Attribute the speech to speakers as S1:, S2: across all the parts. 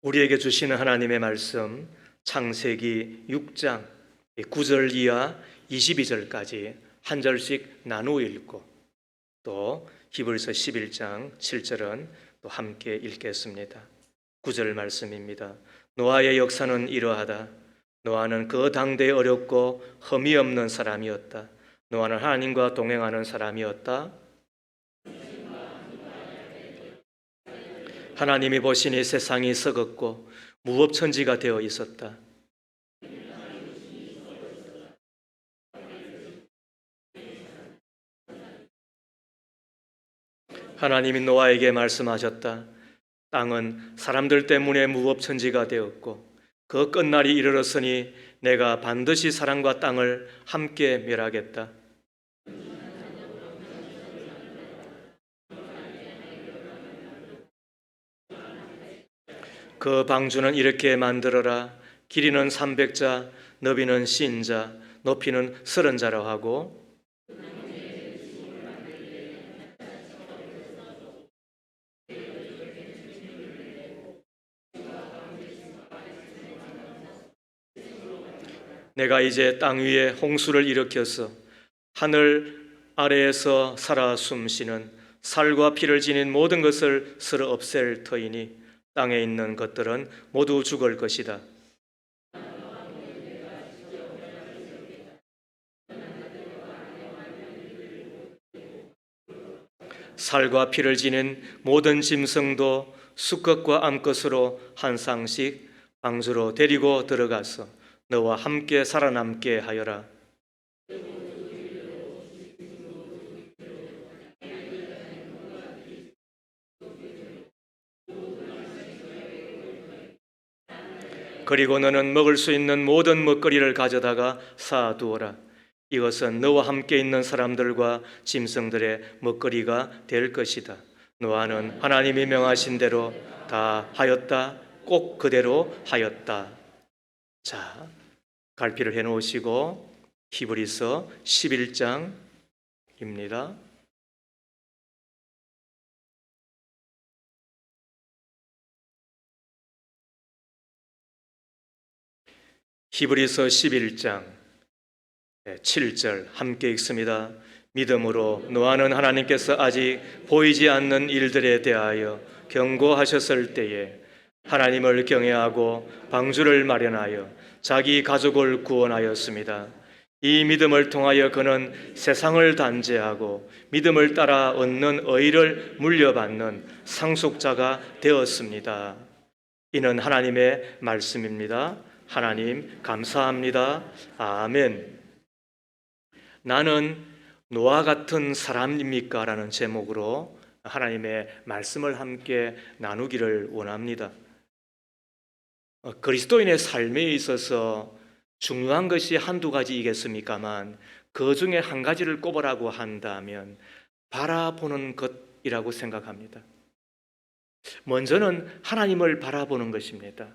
S1: 우리에게 주시는 하나님의 말씀 창세기 6장 9절 이하 22절까지 한 절씩 나누어 읽고 또 히브리서 11장 7절은 또 함께 읽겠습니다. 9절 말씀입니다. 노아의 역사는 이러하다. 노아는 그 당대에 어렵고 흠이 없는 사람이었다. 노아는 하나님과 동행하는 사람이었다. 하나님이 보시니 세상이 썩었고 무법천지가 되어 있었다. 하나님이 노아에게 말씀하셨다. 땅은 사람들 때문에 무법천지가 되었고 그 끝날이 이르렀으니 내가 반드시 사람과 땅을 함께 멸하겠다. 그 방주는 이렇게 만들어라. 길이는 300자, 너비는 50자, 높이는 30자로 하고 내가 이제 땅 위에 홍수를 일으켜서 하늘 아래에서 살아 숨쉬는 살과 피를 지닌 모든 것을 쓸어 없앨 터이니 땅에 있는 것들은 모두 죽을 것이다. 살과 피를 지닌 모든 짐승도 수컷과 암컷으로 한 쌍씩 방주로 데리고 들어가서 너와 함께 살아남게 하여라. 그리고 너는 먹을 수 있는 모든 먹거리를 가져다가 쌓아두어라. 이것은 너와 함께 있는 사람들과 짐승들의 먹거리가 될 것이다. 노아는 하나님이 명하신 대로 다 하였다. 꼭 그대로 하였다. 자, 갈피를 해놓으시고 히브리서 11장입니다. 히브리서 11장 7절 함께 읽습니다. 믿음으로 노아는 하나님께서 아직 보이지 않는 일들에 대하여 경고하셨을 때에 하나님을 경외하고 방주를 마련하여 자기 가족을 구원하였습니다. 이 믿음을 통하여 그는 세상을 단죄하고 믿음을 따라 얻는 의를 물려받는 상속자가 되었습니다. 이는 하나님의 말씀입니다. 하나님 감사합니다. 아멘. 나는 노아 같은 사람입니까? 라는 제목으로 하나님의 말씀을 함께 나누기를 원합니다. 그리스도인의 삶에 있어서 중요한 것이 한두 가지이겠습니까만 그 중에 한 가지를 꼽으라고 한다면 바라보는 것이라고 생각합니다. 먼저는 하나님을 바라보는 것입니다.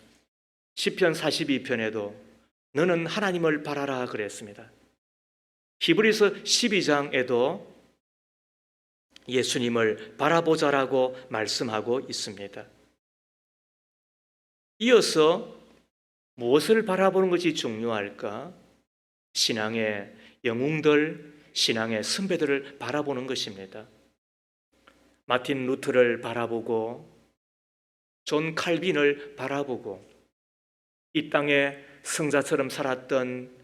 S1: 시편 42편에도 너는 하나님을 바라라 그랬습니다. 히브리서 12장에도 예수님을 바라보자라고 말씀하고 있습니다. 이어서 무엇을 바라보는 것이 중요할까? 신앙의 영웅들, 신앙의 선배들을 바라보는 것입니다. 마틴 루터를 바라보고 존 칼빈을 바라보고 이 땅에 성자처럼 살았던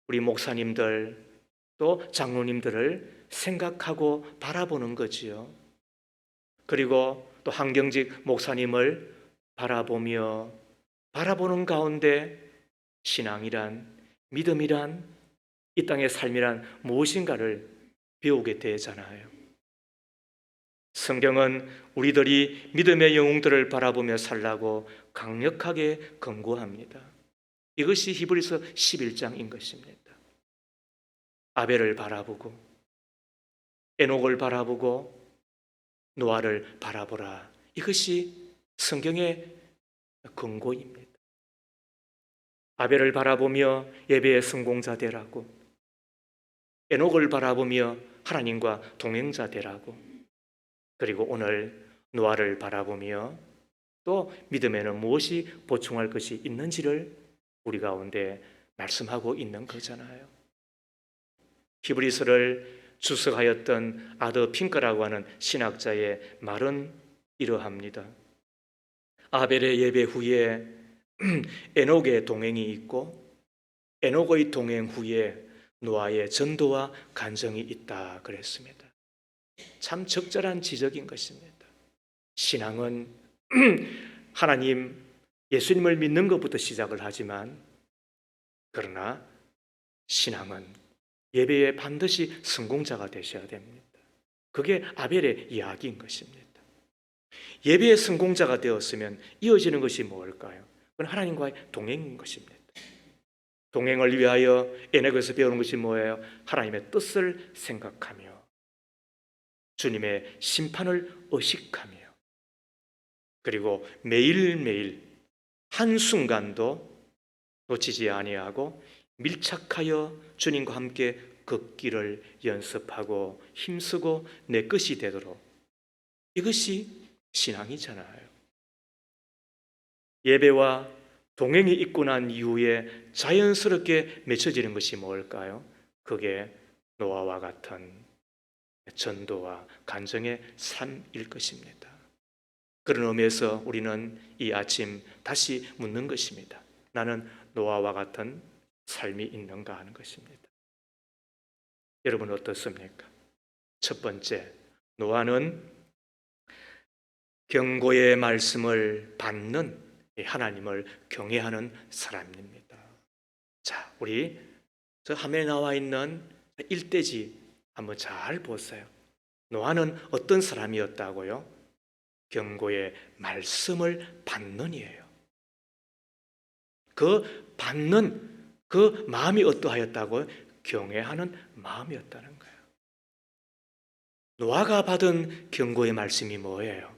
S1: 우리 목사님들 또 장로님들을 생각하고 바라보는 거지요. 그리고 또 한경직 목사님을 바라보며 바라보는 가운데 신앙이란, 믿음이란, 이 땅의 삶이란 무엇인가를 배우게 되잖아요. 성경은 우리들이 믿음의 영웅들을 바라보며 살라고 강력하게 권고합니다. 이것이 히브리서 11장인 것입니다. 아벨을 바라보고 에녹을 바라보고 노아를 바라보라. 이것이 성경의 권고입니다. 아벨을 바라보며 예배의 성공자 되라고, 에녹을 바라보며 하나님과 동행자 되라고, 그리고 오늘 노아를 바라보며 또 믿음에는 무엇이 보충할 것이 있는지를 우리 가운데 말씀하고 있는 거잖아요. 히브리서를 주석하였던 아더 핑크라고 하는 신학자의 말은 이러합니다. 아벨의 예배 후에 에녹의 동행이 있고 에녹의 동행 후에 노아의 전도와 간정이 있다 그랬습니다. 참 적절한 지적인 것입니다. 신앙은 하나님, 예수님을 믿는 것부터 시작을 하지만 그러나 신앙은 예배에 반드시 성공자가 되셔야 됩니다. 그게 아벨의 이야기인 것입니다. 예배의 성공자가 되었으면 이어지는 것이 뭘까요? 그건 하나님과의 동행인 것입니다. 동행을 위하여 에녹에서 배우는 것이 뭐예요? 하나님의 뜻을 생각하며 주님의 심판을 의식하며 그리고 매일매일 한순간도 놓치지 아니하고 밀착하여 주님과 함께 걷기를 연습하고 힘쓰고 내 것이 되도록, 이것이 신앙이잖아요. 예배와 동행이 있고 난 이후에 자연스럽게 맺혀지는 것이 뭘까요? 그게 노아와 같은 전도와 간정의 삶일 것입니다. 그런 의미에서 우리는 이 아침 다시 묻는 것입니다. 나는 노아와 같은 삶이 있는가 하는 것입니다. 여러분 어떻습니까? 첫 번째, 노아는 경고의 말씀을 받는 하나님을 경외하는 사람입니다. 자, 우리 저 화면에 나와 있는 일대지 한번 잘 보세요. 노아는 어떤 사람이었다고요? 경고의 말씀을 받는 이에요. 그 받는 그 마음이 어떠하였다고요? 경외하는 마음이었다는 거예요. 노아가 받은 경고의 말씀이 뭐예요?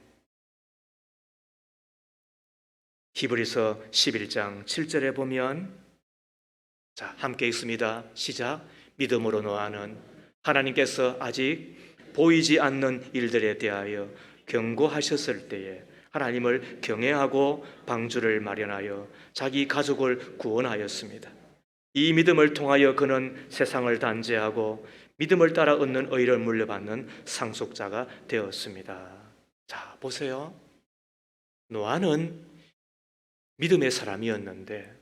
S1: 히브리서 11장 7절에 보면, 자, 함께 읽습니다. 시작. 믿음으로 노아는 하나님께서 아직 보이지 않는 일들에 대하여 경고하셨을 때에 하나님을 경외하고 방주를 마련하여 자기 가족을 구원하였습니다. 이 믿음을 통하여 그는 세상을 단죄하고 믿음을 따라 얻는 의를 물려받는 상속자가 되었습니다. 자, 보세요. 노아는 믿음의 사람이었는데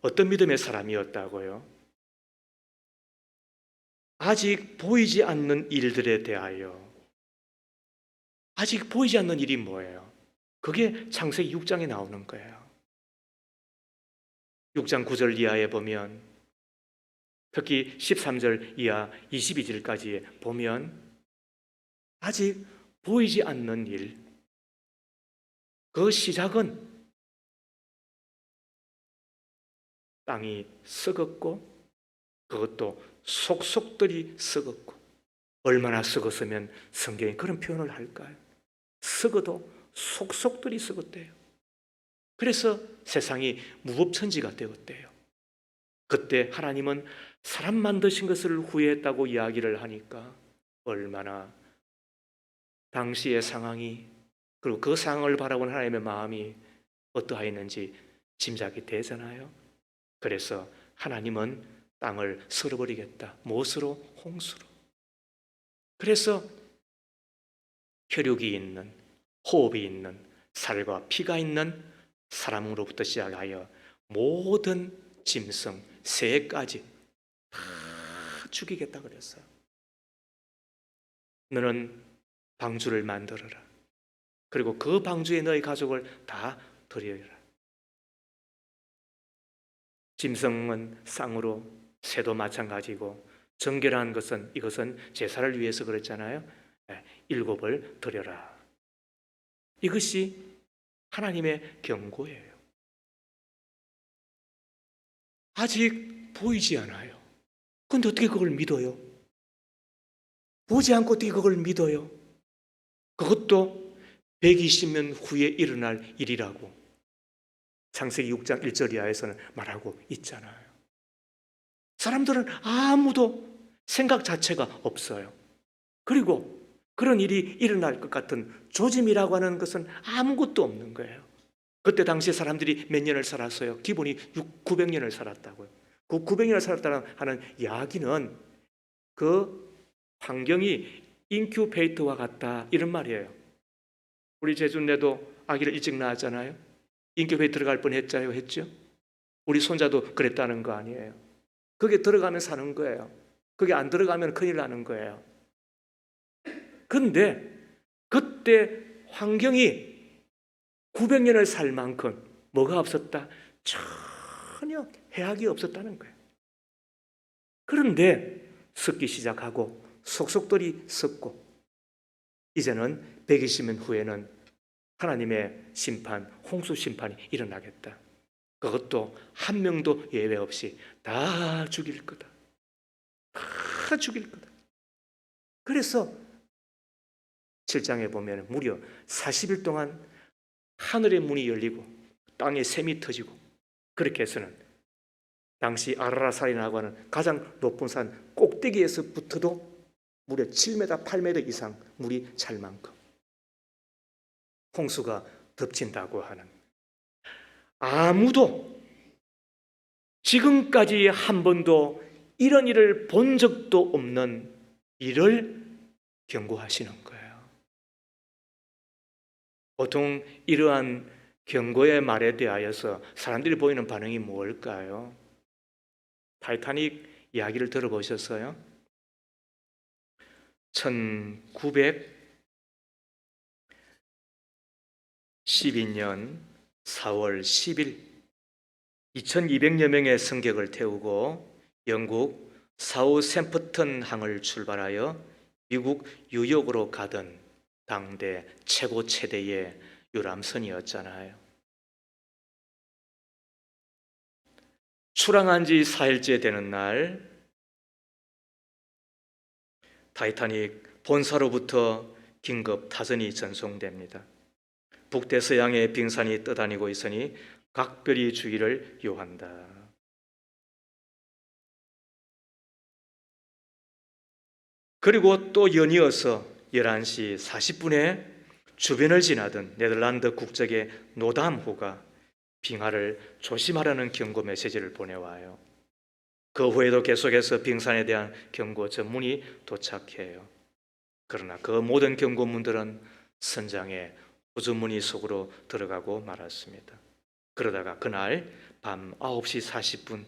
S1: 어떤 믿음의 사람이었다고요? 아직 보이지 않는 일들에 대하여, 아직 보이지 않는 일이 뭐예요? 그게 창세기 6장에 나오는 거예요. 6장 9절 이하에 보면, 특히 13절 이하 22절까지 보면 아직 보이지 않는 일, 그 시작은 땅이 썩었고 그것도 속속들이 썩었고, 얼마나 썩었으면 성경에 그런 표현을 할까요? 썩어도 속속들이 썩었대요. 그래서 세상이 무법천지가 되었대요. 그때 하나님은 사람 만드신 것을 후회했다고 이야기를 하니까 얼마나 당시의 상황이, 그리고 그 상황을 바라본 하나님의 마음이 어떠하였는지 짐작이 되잖아요. 그래서 하나님은 땅을 쓸어버리겠다. 무엇으로? 홍수로. 그래서 혈육이 있는, 호흡이 있는, 살과 피가 있는 사람으로부터 시작하여 모든 짐승, 새까지 다 죽이겠다 그랬어요. 너는 방주를 만들어라. 그리고 그 방주에 너희 가족을 다 들여라. 짐승은 쌍으로, 새도 마찬가지고, 정결한 것은, 이것은 제사를 위해서 그랬잖아요. 7을 드려라. 이것이 하나님의 경고예요. 아직 보이지 않아요. 그런데 어떻게 그걸 믿어요? 보지 않고 어떻게 그걸 믿어요? 그것도 120년 후에 일어날 일이라고 창세기 6장 1절 이하에서는 말하고 있잖아요. 사람들은 아무도 생각 자체가 없어요. 그리고 그런 일이 일어날 것 같은 조짐이라고 하는 것은 아무것도 없는 거예요. 그때 당시에 사람들이 몇 년을 살았어요? 기본이 900년을 살았다고요. 그 900년을 살았다는 하는 이야기는 그 환경이 인큐베이터와 같다 이런 말이에요. 우리 재준내도 아기를 일찍 낳았잖아요. 인큐베이터 들어갈 뻔했잖아요. 했죠? 우리 손자도 그랬다는 거 아니에요. 그게 들어가면 사는 거예요. 그게 안 들어가면 큰일 나는 거예요. 근데 그때 환경이 900년을 살 만큼 뭐가 없었다? 전혀 해악이 없었다는 거예요. 그런데 섞기 시작하고 속속들이 섞고 이제는 120년 후에는 하나님의 심판, 홍수 심판이 일어나겠다. 그것도 한 명도 예외 없이 다 죽일 거다. 다 죽일 거다. 그래서 7장에 보면 무려 40일 동안 하늘의 문이 열리고 땅에 샘이 터지고 그렇게 해서는 당시 아라라산이라고 하는 가장 높은 산 꼭대기에서부터도 무려 7m, 8m 이상 물이 찰 만큼 홍수가 덮친다고 하는, 아무도 지금까지 한 번도 이런 일을 본 적도 없는 일을 경고하시는 거예요. 보통 이러한 경고의 말에 대하여서 사람들이 보이는 반응이 뭘까요? 타이타닉 이야기를 들어보셨어요? 1912년 4월 10일 2200여 명의 승객을 태우고 영국 사우샘프턴 항을 출발하여 미국 뉴욕으로 가던 당대 최고 체대의 유람선이었잖아요. 출항한 지 4일째 되는 날 타이타닉 본사로부터 긴급 타선이 전송됩니다. 북대서양의 빙산이 떠다니고 있으니 각별히 주의를 요한다. 그리고 또 연이어서 11시 40분에 주변을 지나던 네덜란드 국적의 노담호가 빙하를 조심하라는 경고 메시지를 보내와요. 그 후에도 계속해서 빙산에 대한 경고 전문이 도착해요. 그러나 그 모든 경고문들은 선장의 후주머니 속으로 들어가고 말았습니다. 그러다가 그날 밤 9시 40분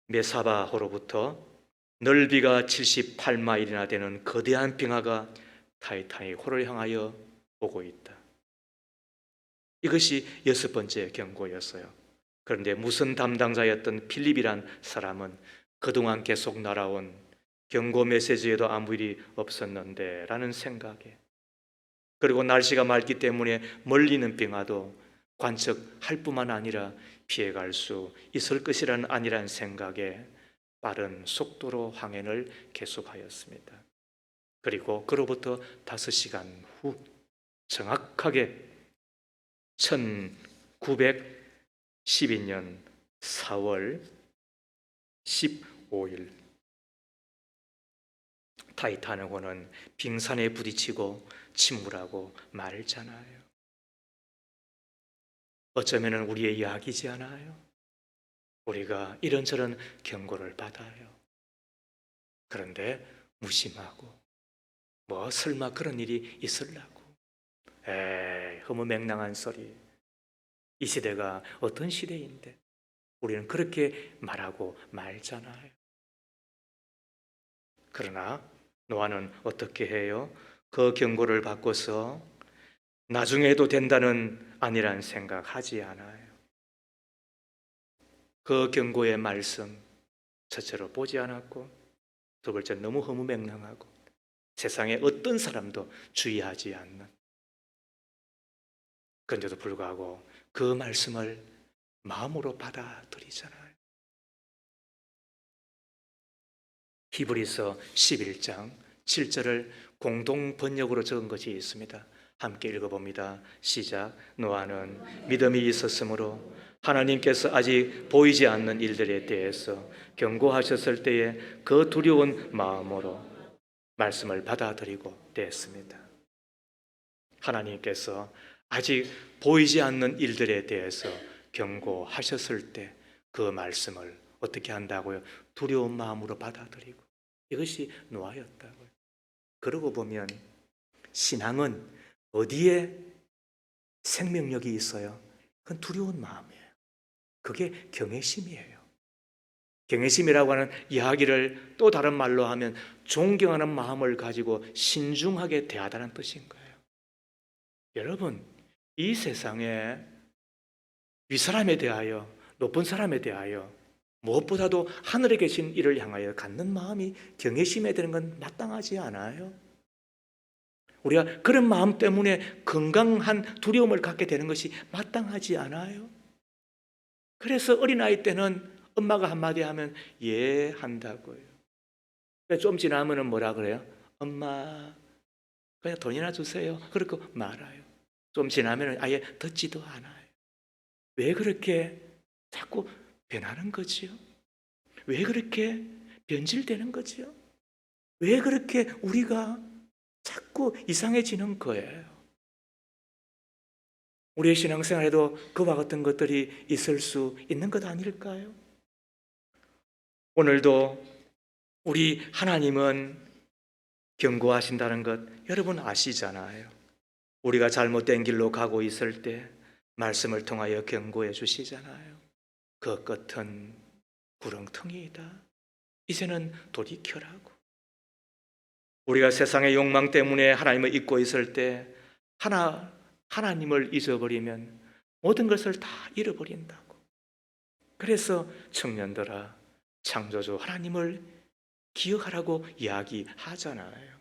S1: 메사바호로부터 넓이가 78마일이나 되는 거대한 빙하가 타이타닉호를 향하여 오고 있다. 이것이 6번째 경고였어요. 그런데 무슨 담당자였던 필립이란 사람은 그동안 계속 날아온 경고 메시지에도 아무 일이 없었는데 라는 생각에, 그리고 날씨가 맑기 때문에 멀리 있는 빙하도 관측할 뿐만 아니라 피해갈 수 있을 것이라는 아니란 생각에 빠른 속도로 항해를 계속하였습니다. 그리고 그로부터 5시간 후 정확하게 1912년 4월 15일 타이타닉호는 빙산에 부딪히고 침몰하고 말잖아요. 어쩌면 우리의 이야기지 않아요? 우리가 이런저런 경고를 받아요. 그런데 무심하고 뭐 설마 그런 일이 있으려고, 에이 허무맹랑한 소리. 이 시대가 어떤 시대인데 우리는 그렇게 말하고 말잖아요. 그러나 노아는 어떻게 해요? 그 경고를 바꿔서 나중에 해도 된다는 아니란 생각하지 않아요. 그 경고의 말씀 첫째로 보지 않았고, 두 번째 너무 허무맹랑하고 세상에 어떤 사람도 주의하지 않는, 그런데도 불구하고 그 말씀을 마음으로 받아들이잖아요. 히브리서 11장 7절을 공동 번역으로 적은 것이 있습니다. 함께 읽어봅니다. 시작. 노아는 믿음이 있었으므로 하나님께서 아직 보이지 않는 일들에 대해서 경고하셨을 때에 그 두려운 마음으로 말씀을 받아들이고 됐습니다. 하나님께서 아직 보이지 않는 일들에 대해서 경고하셨을 때 그 말씀을 어떻게 한다고요? 두려운 마음으로 받아들이고, 이것이 노아였다고요. 그러고 보면 신앙은 어디에 생명력이 있어요? 그건 두려운 마음이에요. 그게 경외심이에요. 경외심이라고 하는 이야기를 또 다른 말로 하면 존경하는 마음을 가지고 신중하게 대하다는 뜻인 거예요. 여러분, 이 세상에 윗사람에 대하여, 높은 사람에 대하여, 무엇보다도 하늘에 계신 이를 향하여 갖는 마음이 경외심에 되는 건 마땅하지 않아요. 우리가 그런 마음 때문에 건강한 두려움을 갖게 되는 것이 마땅하지 않아요. 그래서 어린아이 때는 엄마가 한마디 하면 예 한다고요. 좀 지나면은 뭐라 그래요? 엄마 그냥 돈이나 주세요. 그렇게 말아요. 좀 지나면은 아예 듣지도 않아요. 왜 그렇게 자꾸 변하는 거지요? 왜 그렇게 변질되는 거지요? 왜 그렇게 우리가 자꾸 이상해지는 거예요? 우리의 신앙생활에도 그와 같은 것들이 있을 수 있는 것 아닐까요? 오늘도 우리 하나님은 경고하신다는 것 여러분 아시잖아요. 우리가 잘못된 길로 가고 있을 때 말씀을 통하여 경고해 주시잖아요. 그 끝은 구렁텅이이다. 이제는 돌이켜라고. 우리가 세상의 욕망 때문에 하나님을 잊고 있을 때 하나님을 잊어버리면 모든 것을 다 잃어버린다고. 그래서 청년들아, 창조주 하나님을 기억하라고 이야기하잖아요.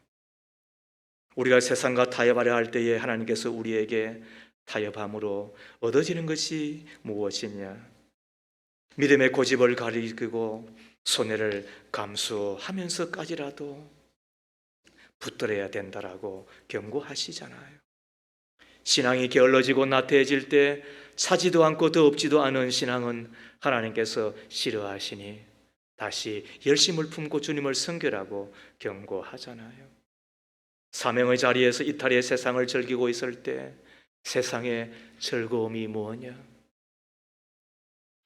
S1: 우리가 세상과 타협하려 할 때에 하나님께서 우리에게 타협함으로 얻어지는 것이 무엇이냐? 믿음의 고집을 가리키고 손해를 감수하면서까지라도 붙들어야 된다라고 경고하시잖아요. 신앙이 게을러지고 나태해질 때 차지도 않고 더 없지도 않은 신앙은 하나님께서 싫어하시니 다시 열심을 품고 주님을 섬기라고 경고하잖아요. 사명의 자리에서 이탈의 세상을 즐기고 있을 때 세상의 즐거움이 무엇이냐?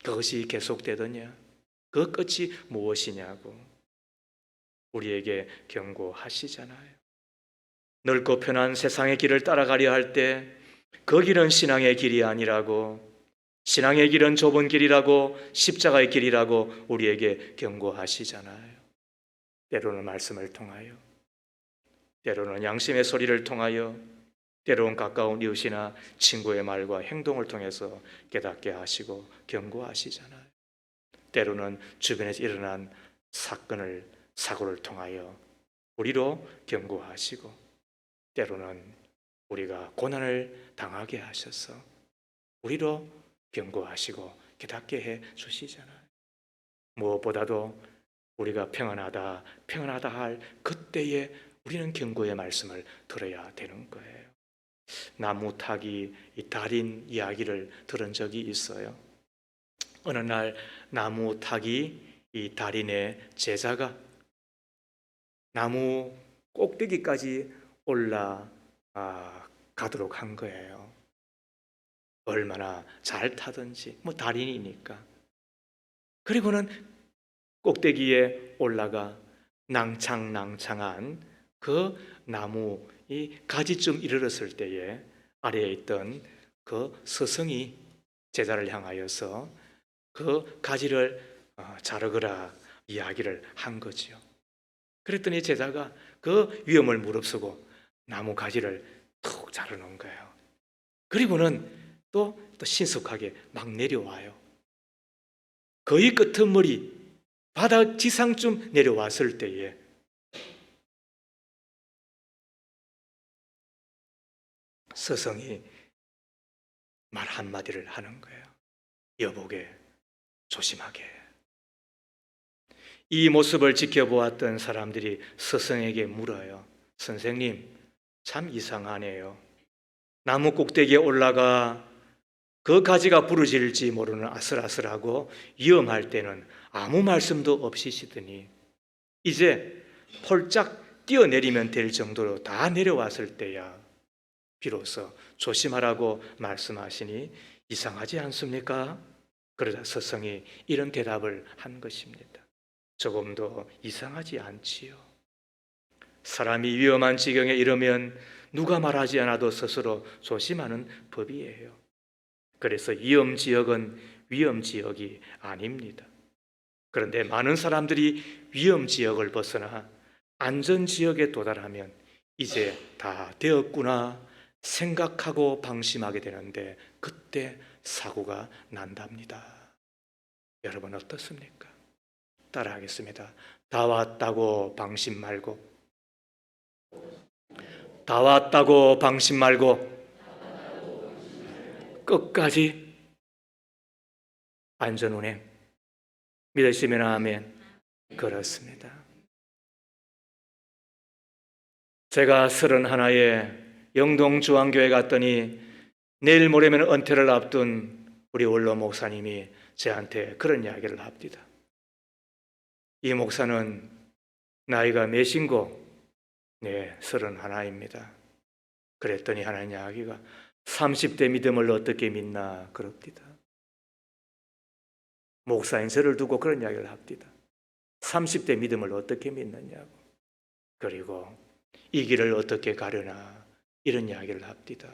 S1: 그것이 계속되더냐? 그 끝이 무엇이냐고 우리에게 경고하시잖아요. 넓고 편한 세상의 길을 따라가려 할 때 그 길은 신앙의 길이 아니라고, 신앙의 길은 좁은 길이라고, 십자가의 길이라고 우리에게 경고하시잖아요. 때로는 말씀을 통하여, 때로는 양심의 소리를 통하여, 때로는 가까운 이웃이나 친구의 말과 행동을 통해서 깨닫게 하시고 경고하시잖아요. 때로는 주변에서 일어난 사고를 통하여 우리로 경고하시고, 때로는 우리가 고난을 당하게 하셔서 우리로 경고하시고 깨닫게 해 주시잖아요. 무엇보다도 우리가 평안하다 할 그때에 우리는 경고의 말씀을 들어야 되는 거예요. 나무 타기 이 달인 이야기를 들은 적이 있어요. 어느 날 나무 타기 이 달인의 제자가 나무 꼭대기까지 올라가도록 한 거예요. 얼마나 잘 타든지 달인이니까. 그리고는 꼭대기에 올라가 낭창낭창한 그 나무 이 가지쯤 이르렀을 때에 아래에 있던 그 스승이 제자를 향하여서 그 가지를 자르거라 이야기를 한 거지요. 그랬더니 제자가 그 위험을 무릅쓰고 나무 가지를 툭 자르는 거예요. 그리고는 또 신속하게 막 내려와요. 거의 끄트머리 바닥 지상쯤 내려왔을 때에 스승이 말 한마디를 하는 거예요. 여보게, 조심하게. 이 모습을 지켜보았던 사람들이 스승에게 물어요. 선생님, 참 이상하네요. 나무 꼭대기에 올라가 그 가지가 부러질지 모르는 아슬아슬하고 위험할 때는 아무 말씀도 없이시더니 이제 폴짝 뛰어내리면 될 정도로 다 내려왔을 때야 비로소 조심하라고 말씀하시니 이상하지 않습니까? 그러자 스승이 이런 대답을 한 것입니다. 조금도 이상하지 않지요. 사람이 위험한 지경에 이르면 누가 말하지 않아도 스스로 조심하는 법이에요. 그래서 위험지역은 위험지역이 아닙니다. 그런데 많은 사람들이 위험지역을 벗어나 안전지역에 도달하면 이제 다 되었구나 생각하고 방심하게 되는데 그때 사고가 난답니다. 여러분 어떻습니까? 따라하겠습니다. 다 왔다고 방심 말고, 다 왔다고 방심 말고 끝까지 안전운행 믿으시면 아멘. 그렇습니다. 제가 31에 영동중앙교회 갔더니 내일 모레면 은퇴를 앞둔 우리 원로 목사님이 저한테 그런 이야기를 합니다. 이 목사는 나이가 몇인고? 네, 31입니다. 그랬더니 하는 이야기가 30대 믿음을 어떻게 믿나 그럽니다. 목사인 저를 두고 그런 이야기를 합니다. 30대 믿음을 어떻게 믿느냐고. 그리고 이 길을 어떻게 가려나 이런 이야기를 합니다.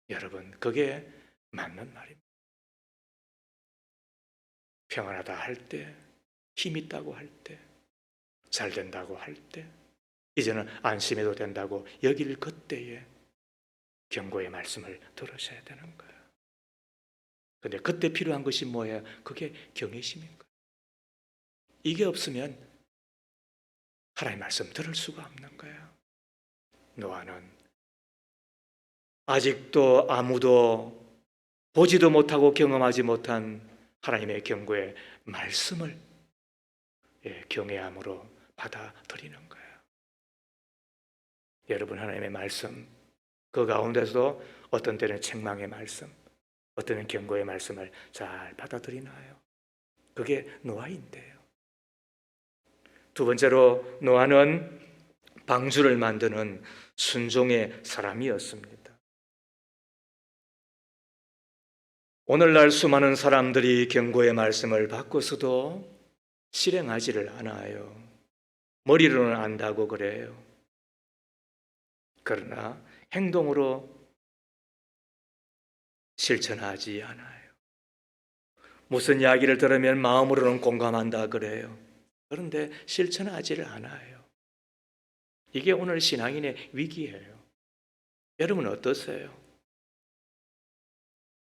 S1: 여러분 그게 맞는 말입니다. 평안하다 할 때, 힘 있다고 할 때, 잘 된다고 할 때, 이제는 안심해도 된다고 여길 그때에 경고의 말씀을 들으셔야 되는 거예요. 근데 그때 필요한 것이 뭐예요? 그게 경외심인 거예요. 이게 없으면 하나님의 말씀 들을 수가 없는 거예요. 노아는 아직도 아무도 보지도 못하고 경험하지 못한 하나님의 경고의 말씀을 경외함으로 받아들이는 거예요. 여러분 하나님의 말씀 그 가운데서도 어떤 때는 책망의 말씀, 어떤 때는 경고의 말씀을 잘 받아들이나요? 그게 노아인데요. 두 번째로 노아는 방주를 만드는 순종의 사람이었습니다. 오늘날 수많은 사람들이 경고의 말씀을 받고서도 실행하지를 않아요. 머리로는 안다고 그래요. 그러나 행동으로 실천하지 않아요. 무슨 이야기를 들으면 마음으로는 공감한다 그래요. 그런데 실천하지를 않아요. 이게 오늘 신앙인의 위기예요. 여러분 어떠세요?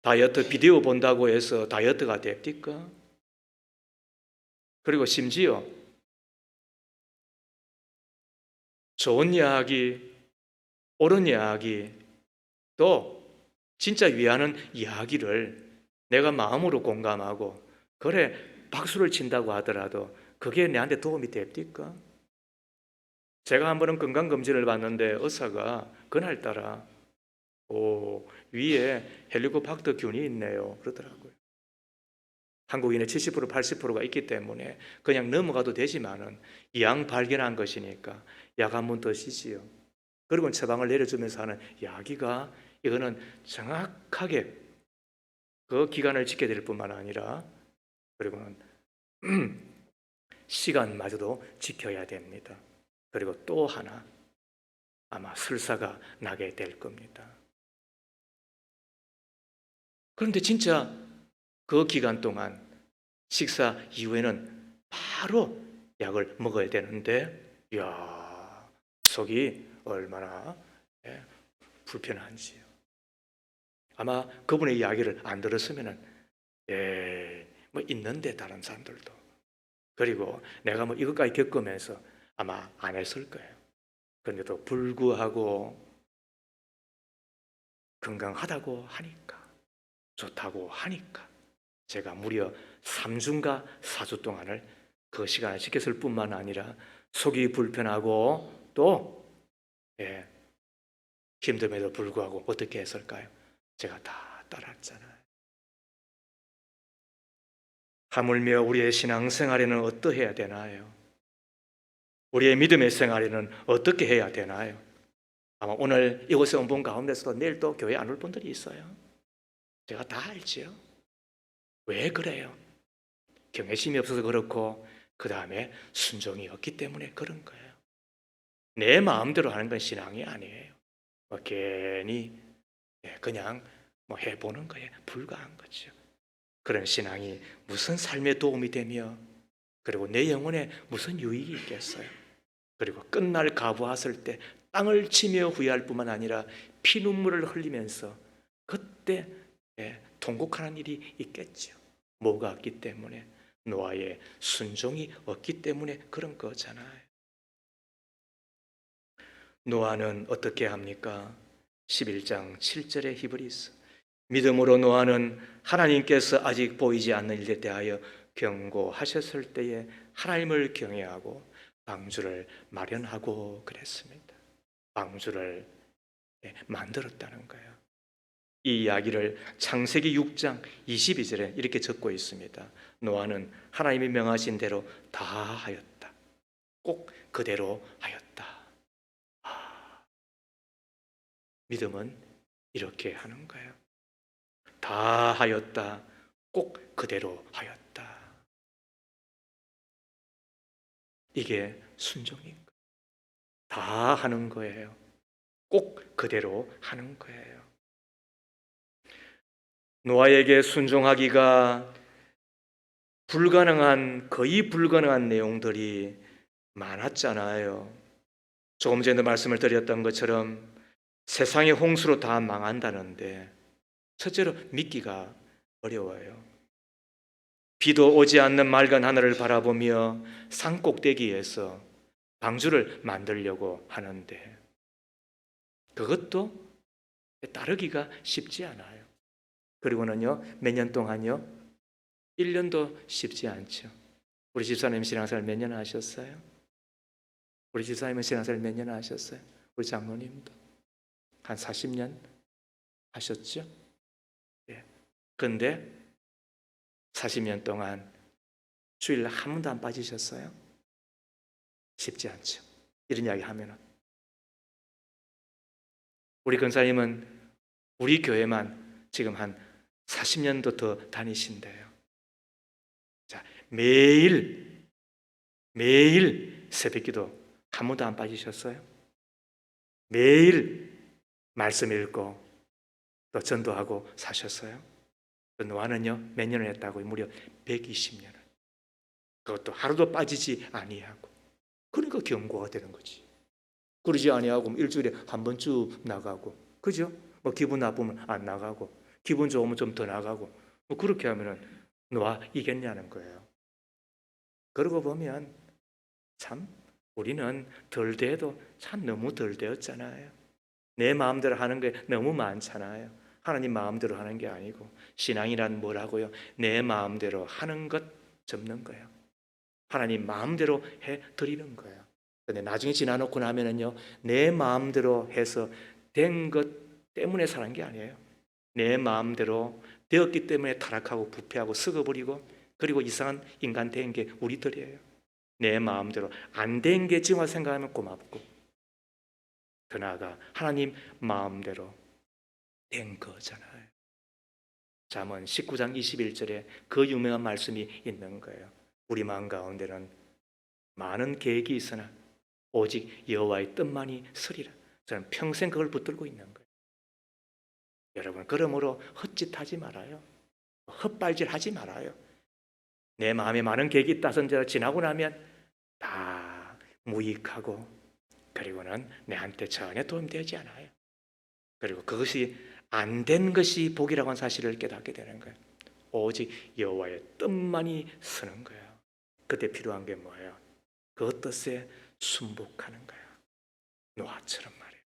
S1: 다이어트 비디오 본다고 해서 다이어트가 됩니까? 그리고 심지어 좋은 이야기, 옳은 이야기, 또 진짜 위하는 이야기를 내가 마음으로 공감하고 그래 박수를 친다고 하더라도 그게 내한테 도움이 됩니까? 제가 한 번은 건강검진을 받는데 의사가 그날따라 위에 헬리코박터균이 있네요 그러더라고요. 한국인의 70% 80%가 있기 때문에 그냥 넘어가도 되지만은 양 발견한 것이니까 약 한 번 더 쓰지요. 그리고 처방을 내려주면서 하는 이야기가 이거는 정확하게 그 기간을 지켜야 될 뿐만 아니라 그리고는 시간마저도 지켜야 됩니다. 그리고 또 하나 아마 설사가 나게 될 겁니다. 그런데 진짜 그 기간 동안 식사 이후에는 바로 약을 먹어야 되는데 이야 속이 얼마나 불편한지요. 아마 그분의 이야기를 안 들었으면은 뭐 있는데 다른 사람들도 그리고 내가 뭐 이것까지 겪으면서 아마 안 했을 거예요. 그런데도 불구하고 건강하다고 하니까 좋다고 하니까 제가 무려 3주인가 4주 동안을 그 시간을 지켰을 뿐만 아니라 속이 불편하고 또 힘듦에도 불구하고 어떻게 했을까요? 제가 다 따랐잖아요. 하물며 우리의 신앙생활에는 어떠해야 되나요? 우리의 믿음의 생활에는 어떻게 해야 되나요? 아마 오늘 이곳에 온 분 가운데서도 내일 또 교회 안 올 분들이 있어요. 제가 다 알지요. 왜 그래요? 경외심이 없어서 그렇고, 그 다음에 순종이 없기 때문에 그런 거예요. 내 마음대로 하는 건 신앙이 아니에요. 괜히 그냥 해보는 거에 불과한 거죠. 그런 신앙이 무슨 삶에 도움이 되며, 그리고 내 영혼에 무슨 유익이 있겠어요? 그리고 끝날 가부하실 때 땅을 치며 후회할 뿐만 아니라 피눈물을 흘리면서 그때 통곡하는 일이 있겠죠. 뭐가 없기 때문에? 노아의 순종이 없기 때문에 그런 거잖아요. 노아는 어떻게 합니까? 11장 7절의 히브리서, 믿음으로 노아는 하나님께서 아직 보이지 않는 일에 대하여 경고하셨을 때에 하나님을 경외하고 방주를 마련하고 그랬습니다. 방주를 만들었다는 거예요. 이 이야기를 창세기 6장 22절에 이렇게 적고 있습니다. 노아는 하나님이 명하신 대로 다 하였다. 꼭 그대로 하였다. 믿음은 이렇게 하는 거예요. 다 하였다. 꼭 그대로 하였다. 이게 순종인 거예요. 다 하는 거예요. 꼭 그대로 하는 거예요. 노아에게 순종하기가 거의 불가능한 내용들이 많았잖아요. 조금 전에 말씀을 드렸던 것처럼 세상의 홍수로 다 망한다는데, 첫째로 믿기가 어려워요. 비도 오지 않는 맑은 하늘을 바라보며 산 꼭대기에서 방주를 만들려고 하는데, 그것도 따르기가 쉽지 않아요. 그리고는요, 몇 년 동안요? 1년도 쉽지 않죠. 우리 집사님 신앙생활 몇 년 하셨어요? 우리 집사님은 신앙생활 몇 년 하셨어요? 우리 장로님도 한 40년 하셨죠? 그런데 40년 동안 주일 한 번도 안 빠지셨어요? 쉽지 않죠. 이런 이야기 하면은. 우리 권사님은 우리 교회만 지금 한 40년도 더 다니신대요. 자, 매일 새벽기도 한 번도 안 빠지셨어요? 매일 말씀 읽고 또 전도하고 사셨어요? 노아는요, 몇 년을 했다고? 무려 120년을. 그것도 하루도 빠지지 아니하고. 그러니까 경고가 되는 거지. 그러지 아니하고 일주일에 한 번 쭉 나가고, 그죠? 기분 나쁘면 안 나가고, 기분 좋으면 좀 더 나가고, 그렇게 하면은 노아 이겠냐는 거예요. 그러고 보면 참 우리는 덜 돼도 참 너무 덜 되었잖아요. 내 마음대로 하는 게 너무 많잖아요. 하나님 마음대로 하는 게 아니고, 신앙이란 뭐라고요? 내 마음대로 하는 것 접는 거예요. 하나님 마음대로 해 드리는 거예요. 근데 나중에 지나놓고 나면은요, 내 마음대로 해서 된 것 때문에 사는 게 아니에요. 내 마음대로 되었기 때문에 타락하고 부패하고 썩어버리고, 그리고 이상한 인간 된 게 우리들이에요. 내 마음대로 안 된 게 지금 생각하면 고맙고, 더 나아가 하나님 마음대로 된 거잖아요. 잠언 19장 21절에 그 유명한 말씀이 있는 거예요. 우리 마음 가운데는 많은 계획이 있으나 오직 여호와의 뜻만이 서리라. 저는 평생 그걸 붙들고 있는 거예요. 여러분, 그러므로 헛짓하지 말아요. 헛발질하지 말아요. 내 마음에 많은 계획이 있다선지 지나고 나면 다 무익하고, 그리고는 내한테 전혀 도움되지 않아요. 그리고 그것이 안 된 것이 복이라고 하는 사실을 깨닫게 되는 거예요. 오직 여호와의 뜻만이 서는 거예요. 그때 필요한 게 뭐예요? 그 뜻에 순복하는 거예요. 노아처럼 말이에요.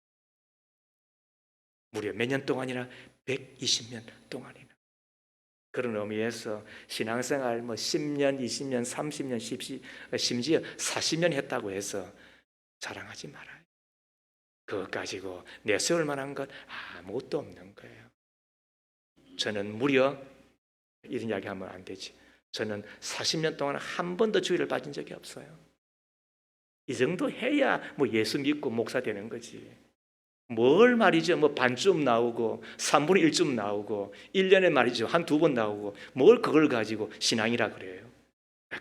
S1: 무려 몇 년 동안이나 120년 동안이나. 그런 의미에서 신앙생활 10년, 20년, 30년, 심지어 40년 했다고 해서 자랑하지 말아요. 그것 가지고 내세울 만한 것 아무것도 없는 거예요. 저는 무려 이런 이야기 하면 안 되지. 저는 40년 동안 한 번도 주일을 빠진 적이 없어요. 이 정도 해야 뭐 예수 믿고 목사 되는 거지. 뭘 말이죠. 뭐 반쯤 나오고 3분의 1쯤 나오고 1년에 말이죠. 한 두 번 나오고 뭘 그걸 가지고 신앙이라 그래요.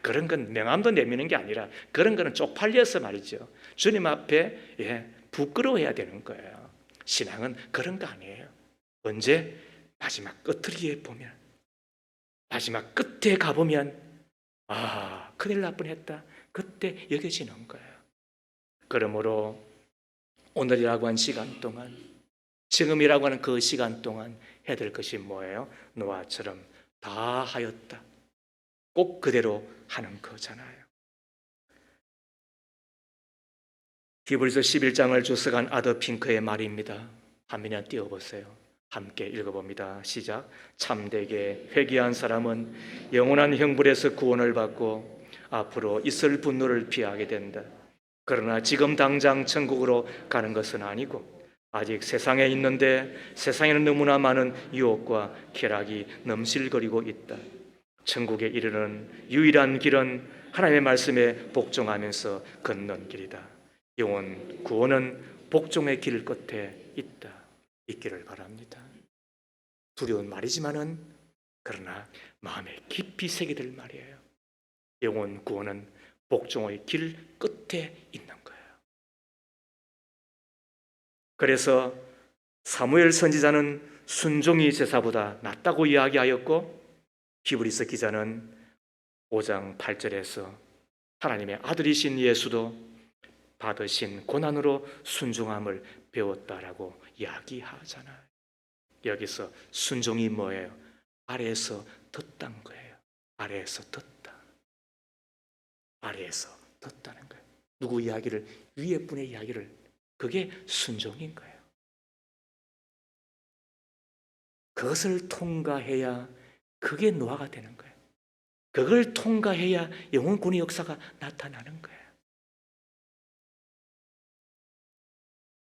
S1: 그런 건 명함도 내미는 게 아니라 그런 거는 쪽팔려서 말이죠. 주님 앞에 부끄러워해야 되는 거예요. 신앙은 그런 거 아니에요. 언제? 마지막 끝을 보면, 마지막 끝에 가보면 큰일 날 뻔했다. 그때 여겨지는 거예요. 그러므로 오늘이라고 하는 시간 동안, 지금이라고 하는 그 시간 동안 해야 될 것이 뭐예요? 노아처럼 다 하였다. 꼭 그대로 하는 거잖아요. 히브리서 11장을 주석한 아더 핑크의 말입니다. 화면에 띄워보세요. 함께 읽어봅니다. 시작. 참되게 회개한 사람은 영원한 형벌에서 구원을 받고 앞으로 있을 분노를 피하게 된다. 그러나 지금 당장 천국으로 가는 것은 아니고 아직 세상에 있는데 세상에는 너무나 많은 유혹과 쾌락이 넘실거리고 있다. 천국에 이르는 유일한 길은 하나님의 말씀에 복종하면서 걷는 길이다. 영원 구원은 복종의 길 끝에 있기를 바랍니다. 두려운 말이지만은 그러나 마음에 깊이 새기될 말이에요. 영원 구원은 복종의 길 끝에 있는 거예요. 그래서 사무엘 선지자는 순종이 제사보다 낫다고 이야기하였고 히브리서 기자는 5장 8절에서 하나님의 아들이신 예수도 받으신 고난으로 순종함을 배웠다라고 이야기하잖아요. 여기서 순종이 뭐예요? 아래에서 듣다는 거예요. 아래에서 듣다. 아래에서 듣다는 거예요. 누구 이야기를, 위에 분의 이야기를, 그게 순종인 거예요. 그것을 통과해야 그게 노아가 되는 거예요. 그걸 통과해야 영원군의 역사가 나타나는 거예요.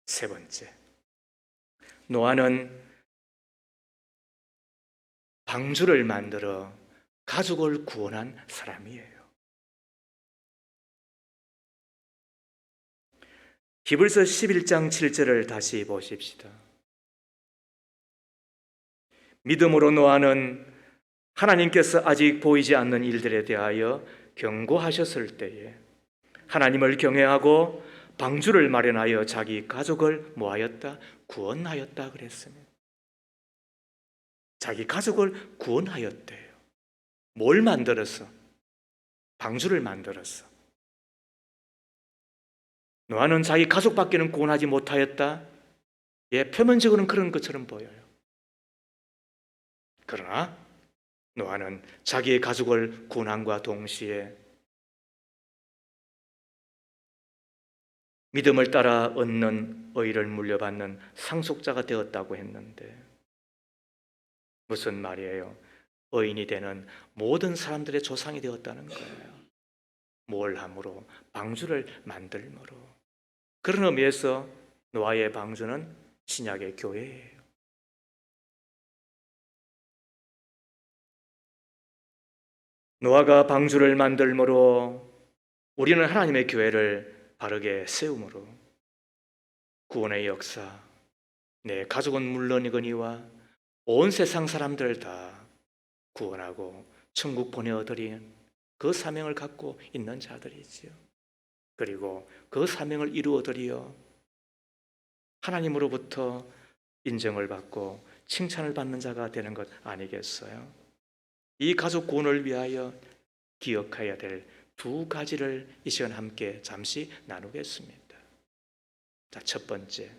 S1: 세 번째, 노아는 방주를 만들어 가족을 구원한 사람이에요. 히브리서 11장 7절을 다시 보십시다. 믿음으로 노아는 하나님께서 아직 보이지 않는 일들에 대하여 경고하셨을 때에 하나님을 경외하고 방주를 마련하여 자기 가족을 뭐하였다? 구원하였다 그랬습니다. 자기 가족을 구원하였대요. 뭘 만들었어? 방주를 만들었어. 노아는 자기 가족밖에는 구원하지 못하였다? 표면적으로는 그런 것처럼 보여요. 그러나 노아는 자기의 가족을 구원함과 동시에 믿음을 따라 얻는 의를 물려받는 상속자가 되었다고 했는데 무슨 말이에요? 의인이 되는 모든 사람들의 조상이 되었다는 거예요. 뭘 함으로? 방주를 만들므로. 그런 의미에서 노아의 방주는 신약의 교회예요. 노아가 방주를 만들므로 우리는 하나님의 교회를 바르게 세움으로 구원의 역사, 내 가족은 물론이거니와 온 세상 사람들을 다 구원하고 천국 보내어드린 그 사명을 갖고 있는 자들이지요. 그리고 그 사명을 이루어드리어 하나님으로부터 인정을 받고 칭찬을 받는 자가 되는 것 아니겠어요? 이 가족 구원을 위하여 기억해야 될 두 가지를 이 시간 함께 잠시 나누겠습니다. 자, 첫 번째,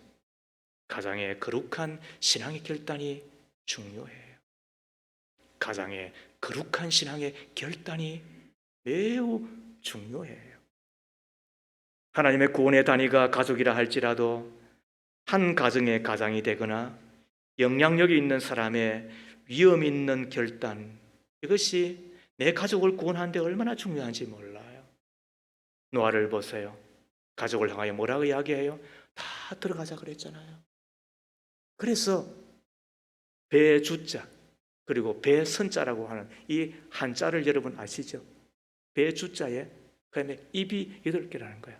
S1: 가장의 거룩한 신앙의 결단이 중요해요. 가장의 거룩한 신앙의 결단이 매우 중요해요. 하나님의 구원의 단위가 가족이라 할지라도 한 가정의 가장이 되거나 영향력이 있는 사람의 위험 있는 결단, 이것이 내 가족을 구원하는 데 얼마나 중요한지 몰라요. 노아를 보세요. 가족을 향하여 뭐라고 이야기해요? 다 들어가자 그랬잖아요. 그래서 배 주자 그리고 배 선자라고 하는 이 한자를 여러분 아시죠? 배 주자에 그다음에 입이 8개라는 거예요.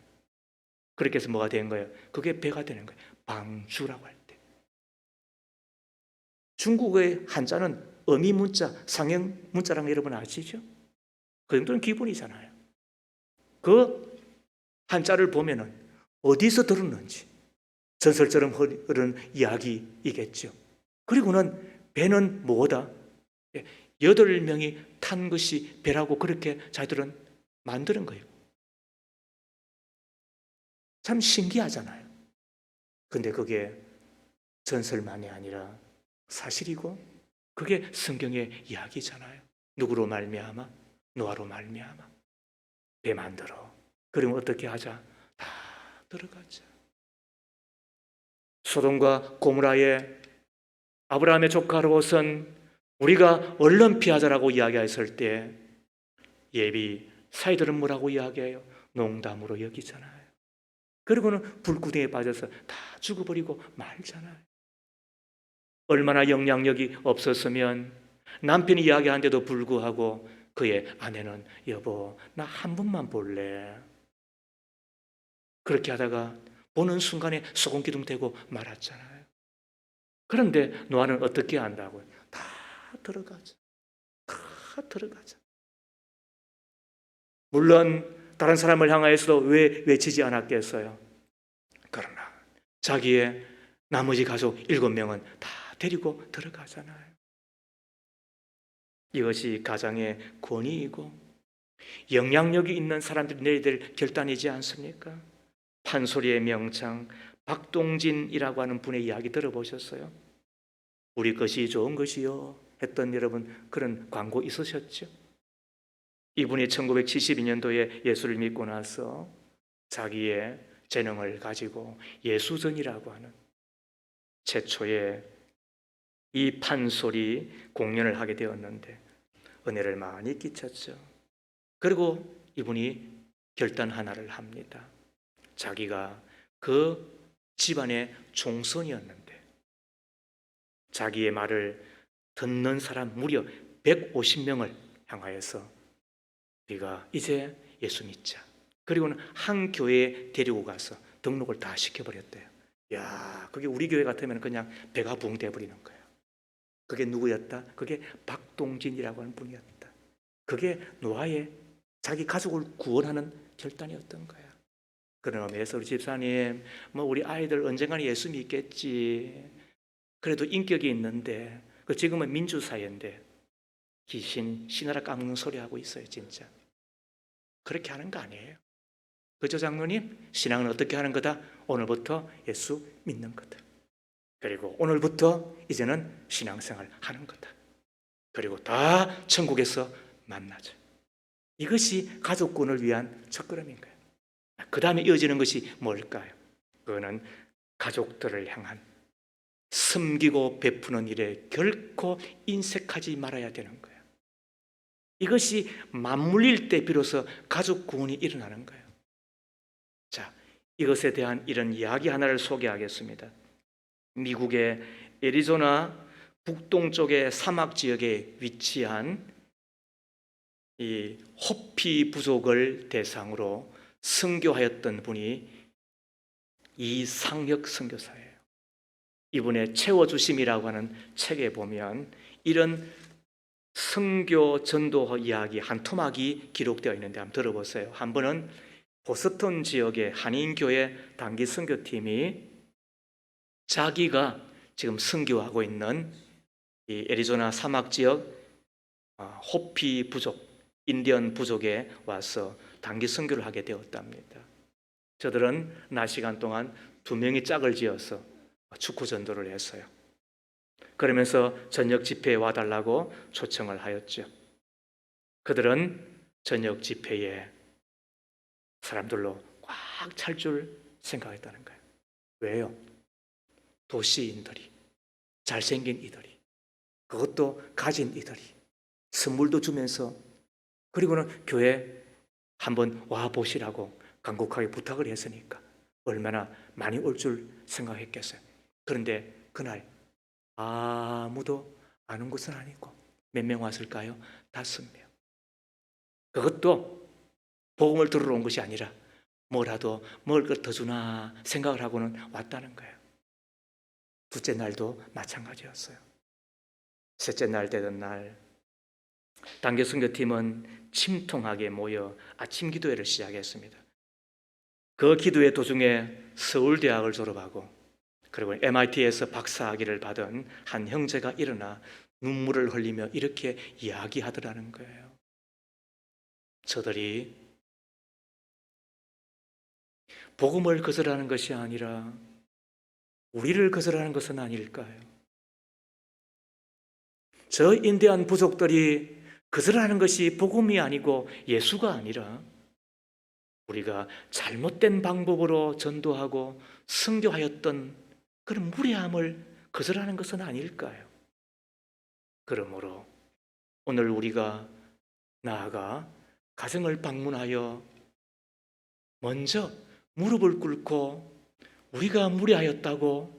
S1: 그렇게 해서 뭐가 된 거예요? 그게 배가 되는 거예요. 방주라고 할 때. 중국의 한자는 어미 문자, 상형 문자라는 거 여러분 아시죠? 그 정도는 기본이잖아요. 그 한자를 보면은 어디서 들었는지 전설처럼 흐르는 이야기이겠죠. 그리고는 배는 뭐다? 8명이 탄 것이 배라고 그렇게 자기들은 만드는 거예요. 참 신기하잖아요. 근데 그게 전설만이 아니라 사실이고 그게 성경의 이야기잖아요. 누구로 말미암아? 노아로 말미암아. 배 만들어. 그러면 어떻게 하자? 다 들어가자. 소돔과 고모라의 아브라함의 조카 롯은 우리가 얼른 피하자라고 이야기했을 때 예비 사이들은 뭐라고 이야기해요? 농담으로 여기잖아요. 그리고는 불구덩이에 빠져서 다 죽어버리고 말잖아요. 얼마나 영향력이 없었으면 남편이 이야기하는데도 불구하고 그의 아내는 여보 나 한 번만 볼래. 그렇게 하다가 보는 순간에 소금기둥 되고 말았잖아요. 그런데 노아는 어떻게 한다고요? 다 들어가자. 다 들어가자. 물론 다른 사람을 향하여서도 왜 외치지 않았겠어요? 그러나 자기의 나머지 가족 7명은 다 데리고 들어가잖아요. 이것이 가장의 권위이고 영향력이 있는 사람들이 내야 될 결단이지 않습니까? 판소리의 명창 박동진이라고 하는 분의 이야기 들어보셨어요? 우리 것이 좋은 것이요 했던 여러분 그런 광고 있으셨죠? 이분이 1972년도에 예수를 믿고 나서 자기의 재능을 가지고 예수전이라고 하는 최초의 이 판소리 공연을 하게 되었는데 은혜를 많이 끼쳤죠. 그리고 이분이 결단 하나를 합니다. 자기가 그 집안의 종손이었는데 자기의 말을 듣는 사람 무려 150명을 향하여서 우리가 이제 예수 믿자. 그리고는 한 교회에 데리고 가서 등록을 다 시켜버렸대요. 야, 그게 우리 교회 같으면 그냥 배가 붕 돼버리는 거예요. 그게 누구였다? 그게 박동진이라고 하는 분이었다. 그게 노아의 자기 가족을 구원하는 결단이었던 거야. 그런 의미에서 우리 집사님, 뭐 우리 아이들 언젠가는 예수 믿겠지. 그래도 인격이 있는데, 그 지금은 민주사회인데 귀신, 신하라 까먹는 소리 하고 있어요, 진짜. 그렇게 하는 거 아니에요. 그죠, 장로님? 신앙은 어떻게 하는 거다? 오늘부터 예수 믿는 거다. 그리고 오늘부터 이제는 신앙생활 하는 거다. 그리고 다 천국에서 만나죠. 이것이 가족군을 위한 첫걸음인 거예요. 그 다음에 이어지는 것이 뭘까요? 그거는 가족들을 향한 섬기고 베푸는 일에 결코 인색하지 말아야 되는 거예요. 이것이 맞물릴 때 비로소 가족 구원이 일어나는 거예요. 자, 이것에 대한 이런 이야기 하나를 소개하겠습니다. 미국의 애리조나 북동쪽의 사막 지역에 위치한 이 호피 부족을 대상으로 선교하였던 분이 이상혁 선교사예요. 이분의 채워주심이라고 하는 책에 보면 이런 선교 전도 이야기 한 토막이 기록되어 있는데 한번 들어보세요. 한 번은 보스턴 지역의 한인교회 단기 선교팀이 자기가 지금 선교하고 있는 이 애리조나 사막 지역 호피 부족, 인디언 부족에 와서 단기 선교를 하게 되었답니다. 저들은 낮 시간 동안 2명이 짝을 지어서 축구 전도를 했어요. 그러면서 저녁 집회에 와달라고 초청을 하였죠. 그들은 저녁 집회에 사람들로 꽉 찰 줄 생각했다는 거예요. 왜요? 도시인들이, 잘생긴 이들이, 그것도 가진 이들이 선물도 주면서 그리고는 교회 한번 와보시라고 간곡하게 부탁을 했으니까 얼마나 많이 올 줄 생각했겠어요. 그런데 그날 아무도 안 온 것은 아니고 몇 명 왔을까요? 5명. 그것도 복음을 들으러 온 것이 아니라 뭐라도 먹을 것 더 주나 생각을 하고는 왔다는 거예요. 둘째 날도 마찬가지였어요. 셋째 날 되던 날 단교 선교팀은 침통하게 모여 아침 기도회를 시작했습니다. 그 기도회 도중에 서울대학을 졸업하고 그리고 MIT에서 박사학위를 받은 한 형제가 일어나 눈물을 흘리며 이렇게 이야기하더라는 거예요. 저들이 복음을 거절하는 것이 아니라 우리를 거절하는 것은 아닐까요? 저 인디안 부족들이 거절하는 것이 복음이 아니고 예수가 아니라 우리가 잘못된 방법으로 전도하고 선교하였던 그런 무례함을 거절하는 것은 아닐까요? 그러므로 오늘 우리가 나아가 가정을 방문하여 먼저 무릎을 꿇고 우리가 무례하였다고,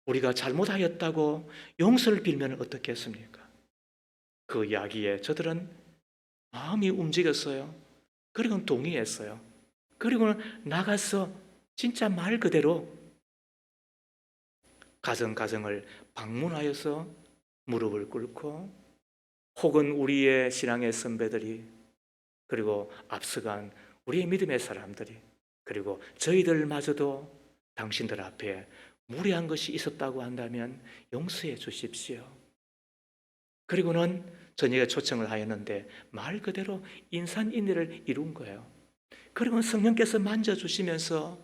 S1: 우리가 잘못하였다고 용서를 빌면 어떻겠습니까? 그 이야기에 저들은 마음이 움직였어요. 그리고 동의했어요. 그리고 나가서 진짜 말 그대로 가정을 방문하여서 무릎을 꿇고 혹은 우리의 신앙의 선배들이 그리고 앞서간 우리의 믿음의 사람들이 그리고 저희들마저도 당신들 앞에 무례한 것이 있었다고 한다면 용서해 주십시오. 그리고는 저녁에 초청을 하였는데 말 그대로 인산인해를 이룬 거예요. 그리고 성령께서 만져주시면서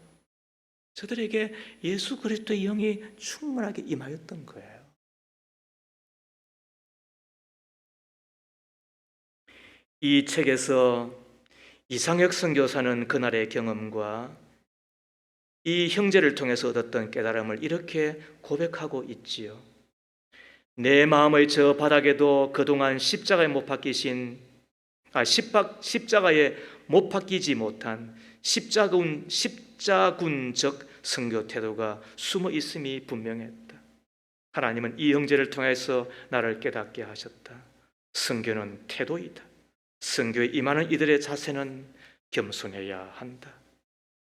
S1: 저들에게 예수 그리스도의 영이 충만하게 임하였던 거예요. 이 책에서 이상혁 선교사는 그날의 경험과 이 형제를 통해서 얻었던 깨달음을 이렇게 고백하고 있지요. 내 마음의 저 바닥에도 그동안 십자가에 못 박히지 못한 십자군적 선교 태도가 숨어 있음이 분명했다. 하나님은 이 형제를 통해서 나를 깨닫게 하셨다. 선교는 태도이다. 선교에 임하는 이들의 자세는 겸손해야 한다.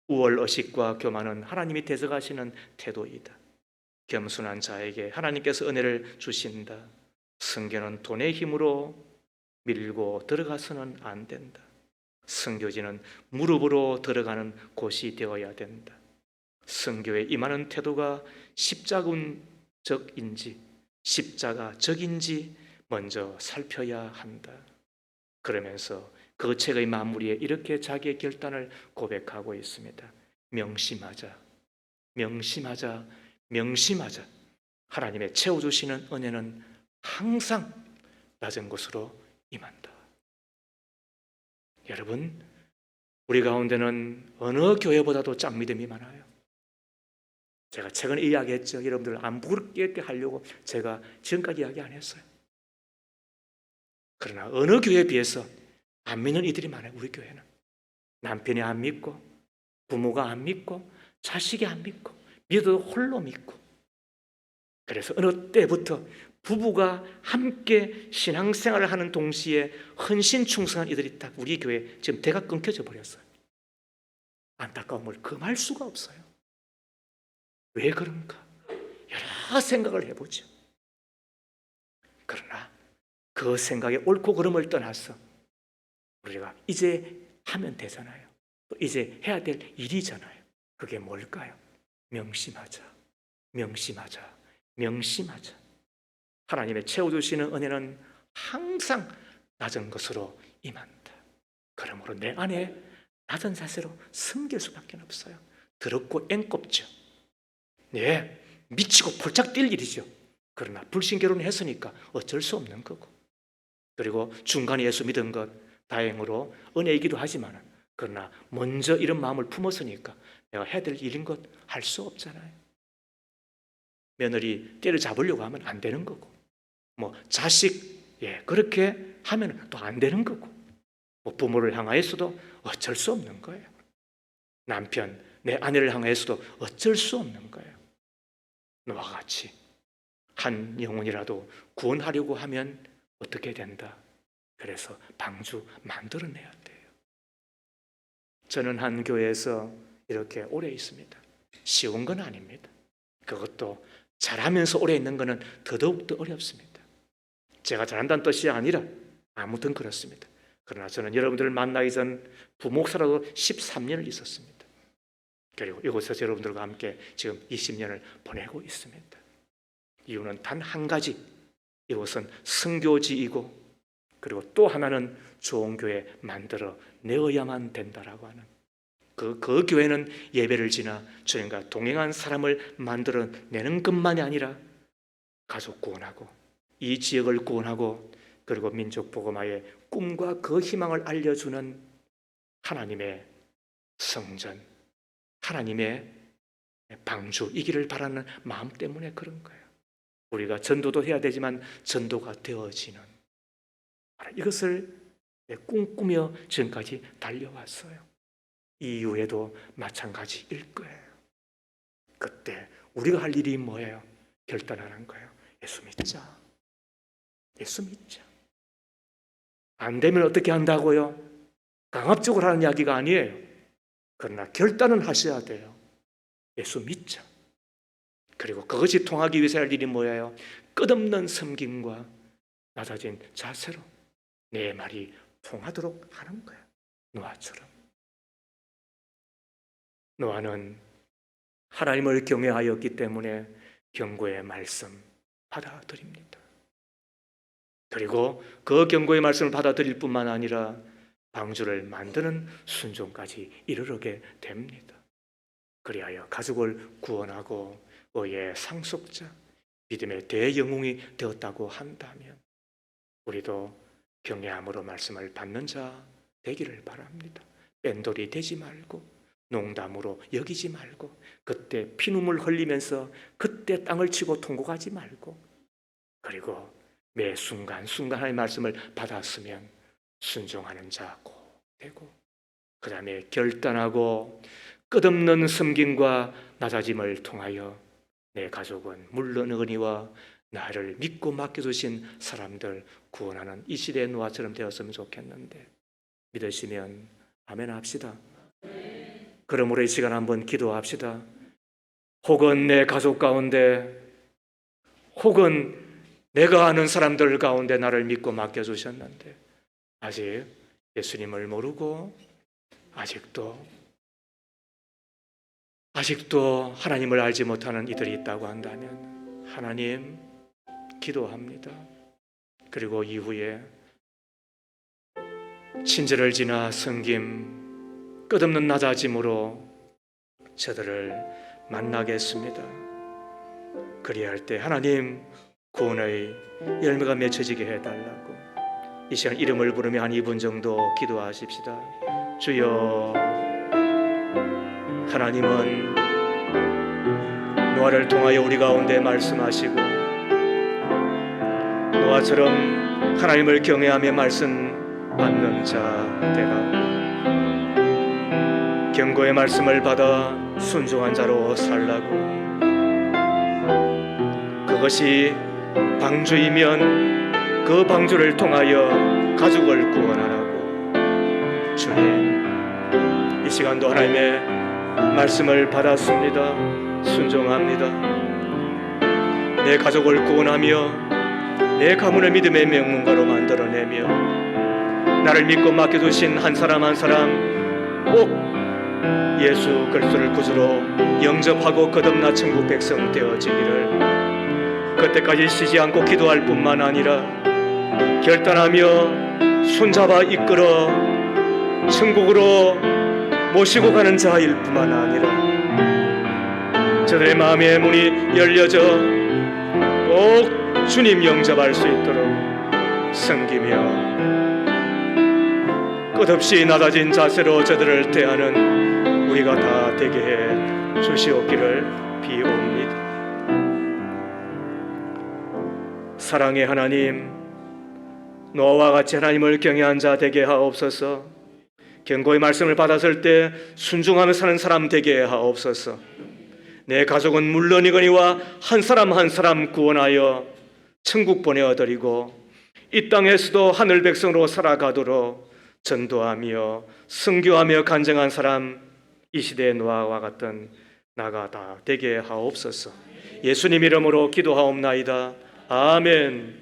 S1: 우월의식과 교만은 하나님이 대적하시는 태도이다. 겸손한 자에게 하나님께서 은혜를 주신다. 선교는 돈의 힘으로 밀고 들어가서는 안 된다. 선교지는 무릎으로 들어가는 곳이 되어야 된다. 선교에 임하는 태도가 십자가적인지 먼저 살펴야 한다. 그러면서 그 책의 마무리에 이렇게 자기의 결단을 고백하고 있습니다. 명심하자. 하나님의 채워주시는 은혜는 항상 낮은 곳으로 임한다. 여러분, 우리 가운데는 어느 교회보다도 짱믿음이 많아요. 제가 최근에 이야기했죠. 여러분들 안 부럽게 하려고 제가 지금까지 이야기 안 했어요. 그러나 어느 교회에 비해서 안 믿는 이들이 많아요. 우리 교회는 남편이 안 믿고 부모가 안 믿고 자식이 안 믿고 믿어도 홀로 믿고 그래서 어느 때부터 부부가 함께 신앙생활을 하는 동시에 헌신 충성한 이들이 딱 우리 교회 지금 대가 끊겨져 버렸어요. 안타까움을 금할 수가 없어요. 왜 그런가? 여러 생각을 해보죠. 그러나 그 생각의 옳고 그름을 떠나서 우리가 이제 하면 되잖아요. 또 이제 해야 될 일이잖아요. 그게 뭘까요? 명심하자. 하나님의 채워주시는 은혜는 항상 낮은 것으로 임한다. 그러므로 내 안에 낮은 자세로 섬길 수밖에 없어요. 더럽고 앵꼽죠. 네, 미치고 폴짝 뛸 일이죠. 그러나 불신결혼을 했으니까 어쩔 수 없는 거고 그리고 중간에 예수 믿은 것 다행으로 은혜이기도 하지만 그러나 먼저 이런 마음을 품었으니까 내가 해야 될 일인 것 할 수 없잖아요. 며느리 때려잡으려고 하면 안 되는 거고 뭐 자식 그렇게 하면 또 안 되는 거고 뭐 부모를 향하여서도 어쩔 수 없는 거예요. 남편, 내 아내를 향하여서도 어쩔 수 없는 거예요. 너와 같이 한 영혼이라도 구원하려고 하면 어떻게 된다? 그래서 방주 만들어내야 돼요. 저는 한 교회에서 이렇게 오래 있습니다. 쉬운 건 아닙니다. 그것도 잘하면서 오래 있는 것은 더더욱 어렵습니다. 제가 잘한다는 뜻이 아니라 아무튼 그렇습니다. 그러나 저는 여러분들을 만나기 전 부목사라도 13년을 있었습니다. 그리고 이곳에서 여러분들과 함께 지금 20년을 보내고 있습니다. 이유는 단 한 가지, 이곳은 선교지이고 그리고 또 하나는 좋은 교회 만들어 내어야만 된다라고 하는 그 교회는 예배를 지나 주님과 동행한 사람을 만들어내는 것만이 아니라 가족 구원하고 이 지역을 구원하고 그리고 민족 복음화의 꿈과 그 희망을 알려주는 하나님의 성전, 하나님의 방주이기를 바라는 마음 때문에 그런 거예요. 우리가 전도도 해야 되지만 전도가 되어지는 이것을 꿈꾸며 지금까지 달려왔어요. 이후에도 마찬가지일 거예요. 그때 우리가 할 일이 뭐예요? 결단하는 거예요. 예수 믿자. 예수 믿자. 안 되면 어떻게 한다고요? 강압적으로 하는 이야기가 아니에요. 그러나 결단은 하셔야 돼요. 예수 믿자. 그리고 그것이 통하기 위해서 할 일이 뭐예요? 끝없는 섬김과 낮아진 자세로 내 말이 통하도록 하는 거예요. 노아처럼. 노아는 하나님을 경외하였기 때문에 경고의 말씀 받아들입니다. 그리고 그 경고의 말씀을 받아들일 뿐만 아니라 방주를 만드는 순종까지 이르게 됩니다. 그리하여 가족을 구원하고 의의 상속자, 믿음의 대영웅이 되었다고 한다면 우리도 경외함으로 말씀을 받는 자 되기를 바랍니다. 뺀돌이 되지 말고 농담으로 여기지 말고 그때 피눈물 흘리면서 그때 땅을 치고 통곡하지 말고 그리고 매 순간순간 하나님의 말씀을 받았으면 순종하는 자 꼭 되고 그 다음에 결단하고 끝없는 섬김과 낮아짐을 통하여 내 가족은 물론이거니와 나를 믿고 맡겨주신 사람들 구원하는 이 시대의 노아처럼 되었으면 좋겠는데 믿으시면 아멘 합시다. 그러므로 이 시간 한번 기도합시다. 혹은 내 가족 가운데 혹은 내가 아는 사람들 가운데 나를 믿고 맡겨주셨는데 아직 예수님을 모르고 아직도 하나님을 알지 못하는 이들이 있다고 한다면 하나님 기도합니다. 그리고 이후에 친절을 지나 섬김 끝없는 낮아짐으로 저들을 만나겠습니다. 그리할 때 하나님 구원의 열매가 맺혀지게 해달라고 이 시간 이름을 부르며 한 2분 정도 기도하십시다. 주여, 하나님은 노아를 통하여 우리 가운데 말씀하시고 노아처럼 하나님을 경외하며 말씀 받는 자 되라고 경고의 말씀을 받아 순종한 자로 살라고 그것이 방주이면 그 방주를 통하여 가족을 구원하라고 주님 이 시간도 하나님의 말씀을 받았습니다. 순종합니다. 내 가족을 구원하며 내 가문을 믿음의 명문가로 만들어내며 나를 믿고 맡겨두신 한 사람 한 사람 꼭 예수 그리스도를 구주로 영접하고 거듭나 천국 백성 되어지기를 그때까지 쉬지 않고 기도할 뿐만 아니라 결단하며 손잡아 이끌어 천국으로 모시고 가는 자일 뿐만 아니라 저들의 마음의 문이 열려져 꼭 주님 영접할 수 있도록 섬기며 끝없이 낮아진 자세로 저들을 대하는 우리가 다 되게 해 주시옵기를 비옵니다. 사랑의 하나님, 노아와 같이 하나님을 경외한 자 되게 하옵소서. 경고의 말씀을 받았을 때 순종하며 사는 사람 되게 하옵소서. 내 가족은 물론이거니와 한 사람 한 사람 구원하여 천국 보내어드리고 이 땅에서도 하늘 백성으로 살아가도록 전도하며 선교하며 간증한 사람, 이 시대의 노아와 같은 나가 다 되게 하옵소서. 예수님 이름으로 기도하옵나이다. 아멘.